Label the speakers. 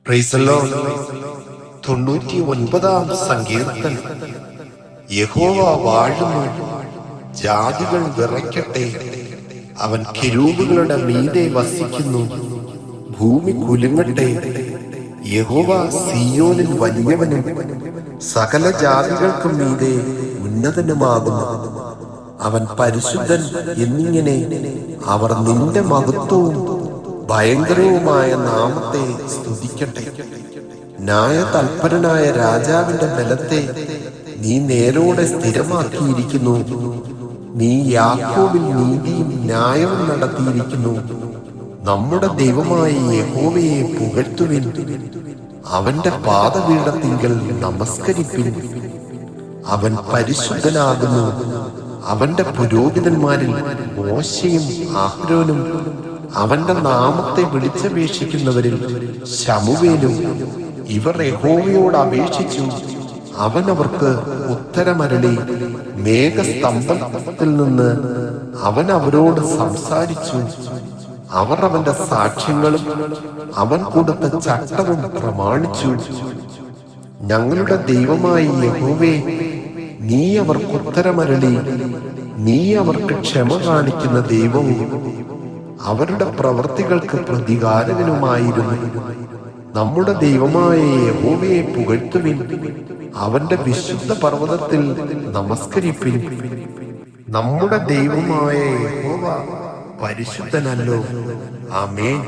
Speaker 1: Praise the Lord. 99-ാം സങ്കീർത്തനം. യഹോവ വാഴുന്നു, ജാതികൾ വിറയ്ക്കട്ടെ. അവൻ കെരൂബുകളുടെ മീതെ വസിക്കുന്നു, ഭൂമി കുലുങ്ങട്ടെ. യഹോവ സിയോനിൽ വലിയവനും സകല ജാതികൾക്കും മീതെ ഉന്നതനുമാകുന്നു. അവൻ പരിശുദ്ധൻ എന്നിങ്ങനെ അവർ നിന്റെ മഹത്വവും ഭയങ്കരവുമായ നാമത്തെ സ്തുതിക്കട്ടെ. ന്യായതൽപരനായ രാജാവിന്റെ ബലത്തെ നീ നേരോടെ സ്ഥിരമാക്കിയിരിക്കുന്നു. നീ യാക്കോബിൽ നീതിയും ന്യായവും നടത്തിയിരിക്കുന്നു. നമ്മുടെ ദൈവമായ യഹോവയെ പുകഴ്ത്തുവിൻ, അവന്റെ പാദപീഠത്തിങ്കൽ നമസ്കരിപ്പിൻ. അവൻ പരിശുദ്ധനാകുന്നു. അവന്റെ പുരോഹിതന്മാരിൽ മോശയും അഹരോനും അവന്റെ നാമത്തെ വിളിച്ചപേക്ഷിക്കുന്നവരിൽ ശമൂവേലും ഇവർ യഹോവയോട് അപേക്ഷിച്ചു. അവൻ അവർക്ക് ഉത്തരമരുളി. മേഘസ്തംഭത്തിൽ നിന്ന് അവൻ അവരോട് സംസാരിച്ചു. അവർ അവന്റെ സാക്ഷ്യങ്ങളും അവൻ കൊടുത്ത ചട്ടവും പ്രമാണിച്ചു. ഞങ്ങളുടെ ദൈവമായ യഹോവേ, നീ അവർക്ക് ഉത്തരമരുളി. നീ അവർക്ക് ക്ഷമ കാണിക്കുന്ന ദൈവവും അവരുടെ പ്രവൃത്തികൾക്ക് പ്രതികാരകനുമായിരുന്നു. നമ്മുടെ ദൈവമായ യഹോവയെ പുകഴ്ത്തുവിൻ, അവന്റെ വിശുദ്ധ പർവ്വതത്തിൽ നമസ്കരിപ്പിൻ. നമ്മുടെ ദൈവമായ യഹോവ പരിശുദ്ധനല്ലോ. ആമേൻ.